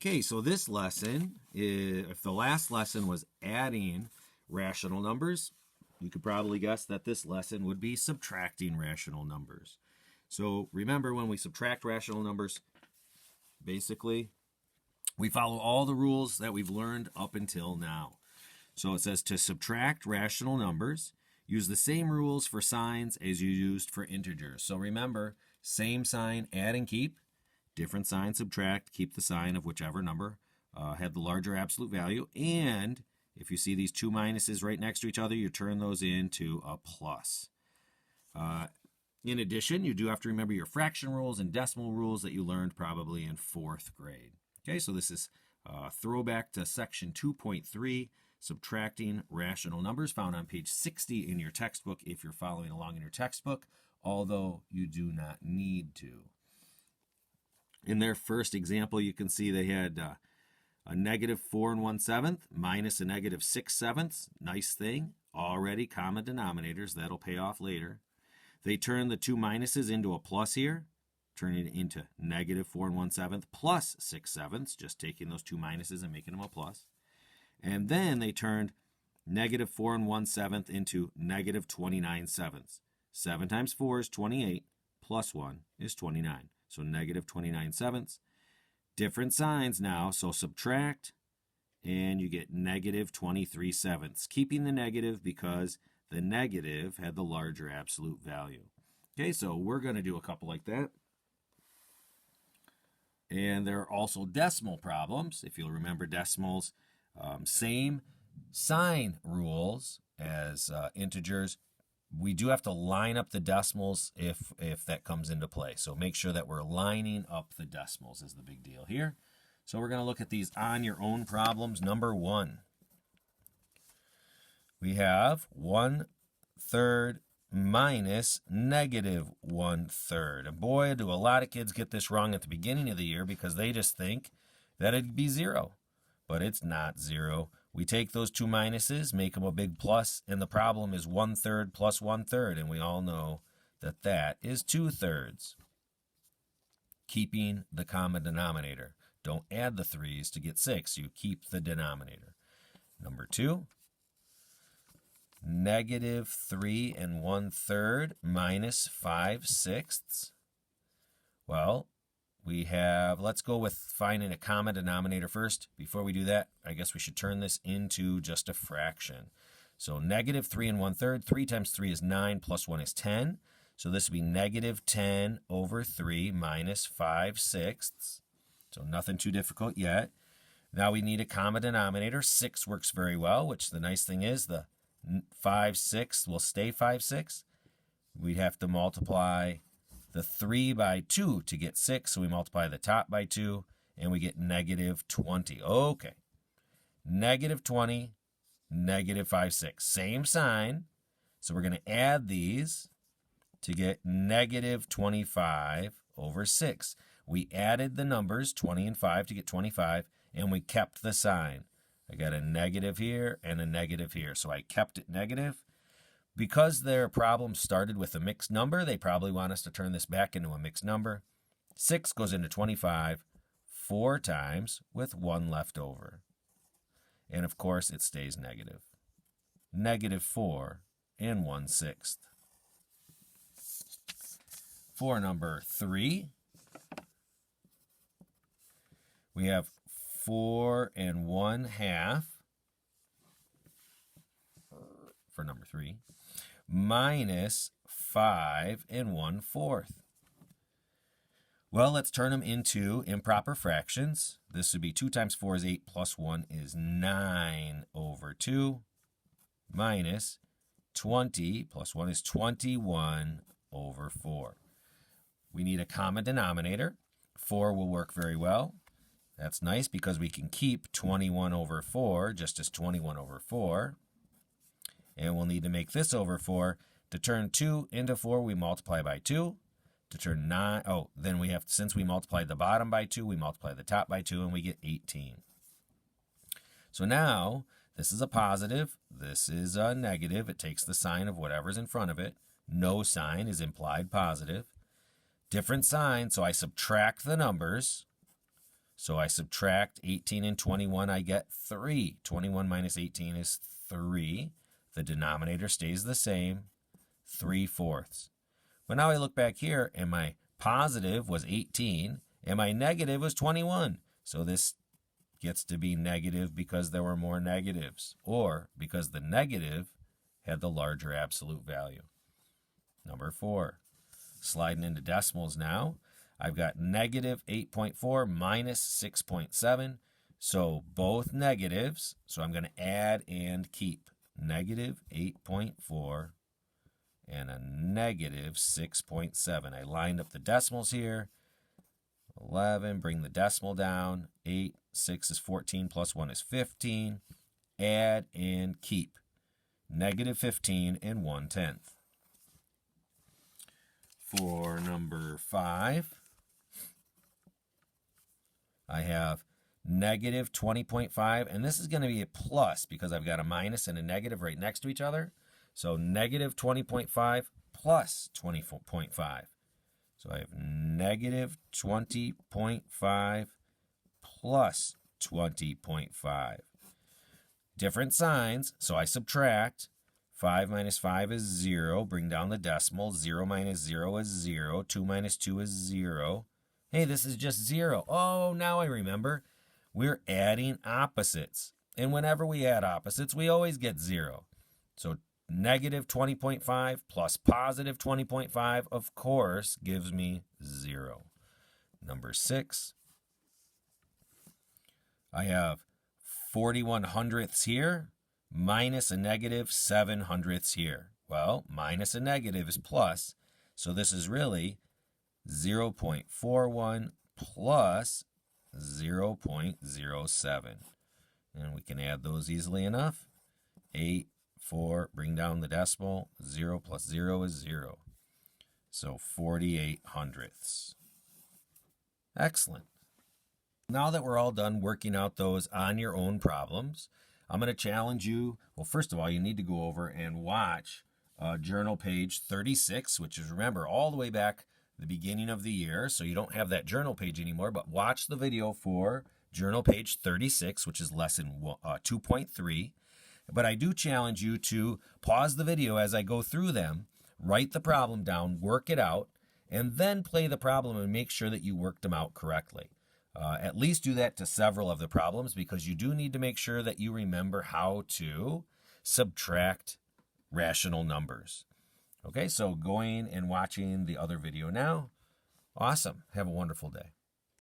Okay, so this lesson, if the last lesson was adding rational numbers, you could probably guess that this lesson would be subtracting rational numbers. So remember, when we subtract rational numbers, basically, we follow all the rules that we've learned up until now. So it says to subtract rational numbers, use the same rules for signs as you used for integers. So remember, same sign, add and keep. Different sign, subtract, keep the sign of whichever number had the larger absolute value. And if you see these two minuses right next to each other, you turn those into a plus. In addition, you do have to remember your fraction rules and decimal rules that you learned probably in 4th grade. Okay, so this is a throwback to section 2.3, subtracting rational numbers, found on page 60 in your textbook if you're following along in your textbook, although you do not need to. In their first example, you can see they had a negative 4 1/7 minus a negative 6/7. Nice thing. Already common denominators. That'll pay off later. They turn the two minuses into a plus here, turning it into negative 4 1/7 plus 6/7, just taking those two minuses and making them a plus. And then they turned negative 4 1/7 into negative 29/7. 7 times 4 is 28, plus 1 is 29. So negative 29/7. Different signs now, so subtract, and you get negative 23/7, keeping the negative because the negative had the larger absolute value. Okay, so we're going to do a couple like that. And there are also decimal problems. If you'll remember decimals, same sign rules as integers. We do have to line up the decimals if that comes into play. So make sure that we're lining up the decimals is the big deal here. So we're going to look at these on your own problems. Number 1. We have 1/3 minus negative 1/3. And boy, do a lot of kids get this wrong at the beginning of the year because they just think that it'd be 0. But it's not 0. We take those two minuses, make them a big plus, and the problem is 1/3 plus 1/3, and we all know that that is 2/3. Keeping the common denominator. Don't add the 3's to get 6. You keep the denominator. Number 2, negative 3 1/3 minus 5/6. Well, we have, let's go with finding a common denominator first. Before we do that, I guess we should turn this into just a fraction. So negative 3 1/3, 3 times 3 is 9, plus 1 is 10. So this would be negative 10 over 3 minus 5/6. So nothing too difficult yet. Now we need a common denominator. 6 works very well, which the nice thing is the 5/6 will stay 5/6. We'd have to multiply the 3 by 2 to get 6, so we multiply the top by 2, and we get negative 20. Okay. Negative 20, negative 5/6. Same sign, so we're going to add these to get negative 25 over 6. We added the numbers 20 and 5 to get 25, and we kept the sign. I got a negative here and a negative here, so I kept it negative. Because their problem started with a mixed number, they probably want us to turn this back into a mixed number. 6 goes into 25 4 times with 1 left over. And of course, it stays negative. Negative 4 1/6. For number 3, we have 4 1/2 for number 3. Minus 5 1/4. Well, let's turn them into improper fractions. This would be 2 times 4 is 8, plus 1 is 9 over 2, minus 20 plus 1 is 21 over 4. We need a common denominator. 4 will work very well. That's nice because we can keep 21 over 4 just as 21 over 4. And we'll need to make this over 4. To turn 2 into 4, we multiply by 2. To turn 9, then we have, since we multiplied the bottom by 2, we multiply the top by 2, and we get 18. So now, this is a positive, this is a negative. It takes the sign of whatever's in front of it. No sign is implied positive. Different sign, so I subtract the numbers. So I subtract 18 and 21, I get 3. 21 minus 18 is 3. The denominator stays the same, 3/4. But now I look back here, and my positive was 18, and my negative was 21. So this gets to be negative because there were more negatives, or because the negative had the larger absolute value. Number 4. Sliding into decimals now. I've got negative 8.4 minus 6.7. So both negatives. So I'm going to add and keep. Negative 8.4 and a negative 6.7. I lined up the decimals here. 11, bring the decimal down. 8, 6 is 14, plus 1 is 15. Add and keep. Negative 15 and 1/10. For number 5, I have negative 20.5, and this is going to be a plus because I've got a minus and a negative right next to each other. So negative 20.5 plus 20.5. So I have negative 20.5 plus 20.5. Different signs, so I subtract. 5 minus 5 is 0. Bring down the decimal. 0 minus 0 is 0. 2 minus 2 is 0. Hey, this is just 0. Oh, now I remember. We're adding opposites. And whenever we add opposites, we always get 0. So negative 20.5 plus positive 20.5, of course, gives me 0. Number 6, I have 41 hundredths here minus a negative 7 hundredths here. Well, minus a negative is plus, so this is really 0.41 plus 0.07. And we can add those easily enough. 8, 4, bring down the decimal. 0 plus 0 is 0. So 48 hundredths. Excellent. Now that we're all done working out those on your own problems, I'm going to challenge you. Well, first of all, you need to go over and watch journal page 36, which is, remember, all the way back the beginning of the year. So you don't have that journal page anymore, but watch the video for journal page 36, which is lesson 2.3. But I do challenge you to pause the video as I go through them, write the problem down, work it out, and then play the problem and make sure that you worked them out correctly. At least do that to several of the problems, because you do need to make sure that you remember how to subtract rational numbers. Okay, so going and watching the other video now. Awesome. Have a wonderful day.